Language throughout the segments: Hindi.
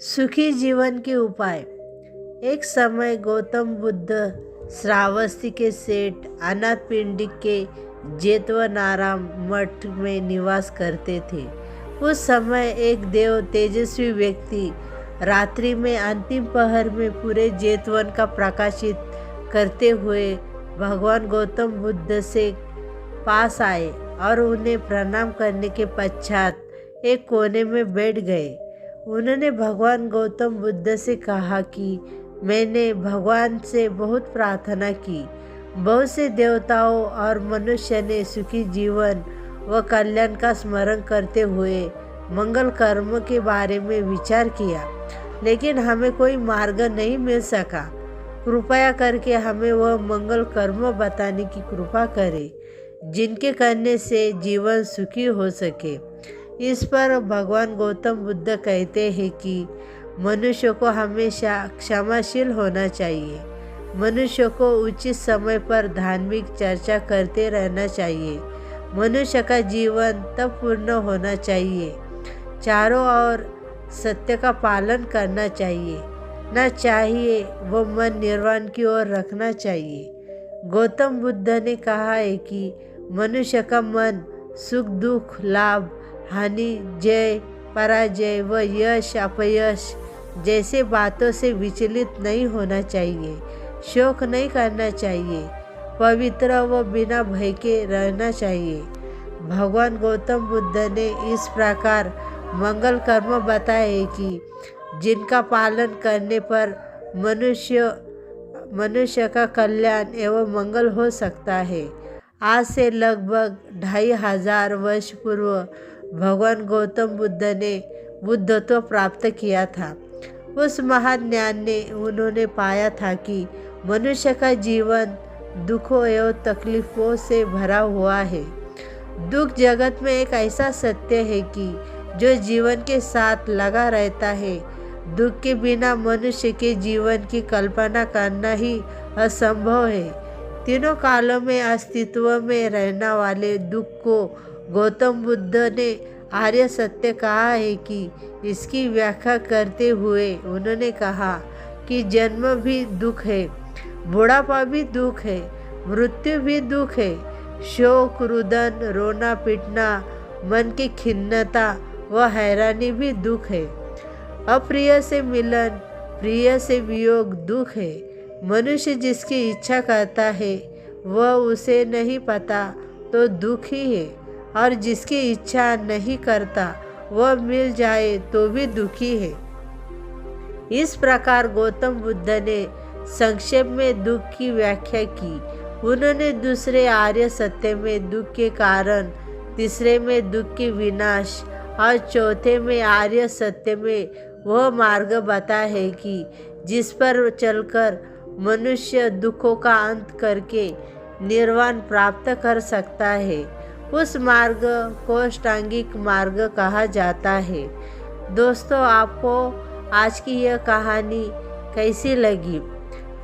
सुखी जीवन के उपाय। एक समय गौतम बुद्ध श्रावस्ती के सेठ अनाथपिंडी के जेतवनाराम मठ में निवास करते थे। उस समय एक देव तेजस्वी व्यक्ति रात्रि में अंतिम पहर में पूरे जेतवन का प्रकाशित करते हुए भगवान गौतम बुद्ध से पास आए और उन्हें प्रणाम करने के पश्चात एक कोने में बैठ गए। उन्होंने भगवान गौतम बुद्ध से कहा कि मैंने भगवान से बहुत प्रार्थना की। बहुत से देवताओं और मनुष्य ने सुखी जीवन व कल्याण का स्मरण करते हुए मंगल कर्म के बारे में विचार किया, लेकिन हमें कोई मार्ग नहीं मिल सका। कृपया करके हमें वह मंगल कर्म बताने की कृपा करें जिनके करने से जीवन सुखी हो सके। इस पर भगवान गौतम बुद्ध कहते हैं कि मनुष्य को हमेशा क्षमाशील होना चाहिए। मनुष्य को उचित समय पर धार्मिक चर्चा करते रहना चाहिए। मनुष्य का जीवन तब पूर्ण होना चाहिए। चारों ओर सत्य का पालन करना चाहिए, न चाहिए वो मन निर्वाण की ओर रखना चाहिए। गौतम बुद्ध ने कहा है कि मनुष्य का मन सुख दुख, लाभ हानि, जय पराजय व यश अपयश जैसे बातों से विचलित नहीं होना चाहिए। शोक नहीं करना चाहिए। पवित्र व बिना भय के रहना चाहिए। भगवान गौतम बुद्ध ने इस प्रकार मंगल कर्म बताए कि जिनका पालन करने पर मनुष्य का कल्याण एवं मंगल हो सकता है। आज से लगभग 2500 वर्ष पूर्व भगवान गौतम बुद्ध ने बुद्धत्व प्राप्त किया था। उस महान ज्ञान ने उन्होंने पाया था कि मनुष्य का जीवन दुखों एवं तकलीफों से भरा हुआ है। दुख जगत में एक ऐसा सत्य है कि जो जीवन के साथ लगा रहता है। दुख के बिना मनुष्य के जीवन की कल्पना करना ही असंभव है। तीनों कालों में अस्तित्व में रहने वाले दुख को गौतम बुद्ध ने आर्य सत्य कहा है कि इसकी व्याख्या करते हुए उन्होंने कहा कि जन्म भी दुख है, बुढ़ापा भी दुख है, मृत्यु भी दुख है, शोक रुदन रोना पीटना, मन की खिन्नता व हैरानी भी दुख है, अप्रिय से मिलन, प्रिय से वियोग दुख है। मनुष्य जिसकी इच्छा करता है वह उसे नहीं पता तो दुख ही है, और जिसकी इच्छा नहीं करता वह मिल जाए तो भी दुखी है। इस प्रकार गौतम बुद्ध ने संक्षेप में दुख की व्याख्या की। उन्होंने दूसरे आर्य सत्य में दुख के कारण, तीसरे में दुख के विनाश और चौथे में आर्य सत्य में वह मार्ग बताया है कि जिस पर चलकर मनुष्य दुखों का अंत करके निर्वाण प्राप्त कर सकता है। उस मार्ग को अष्टांगिक मार्ग कहा जाता है। दोस्तों, आपको आज की यह कहानी कैसी लगी?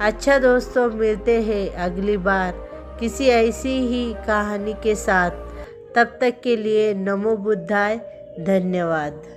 अच्छा दोस्तों, मिलते हैं अगली बार किसी ऐसी ही कहानी के साथ। तब तक के लिए नमो बुद्धाय। धन्यवाद।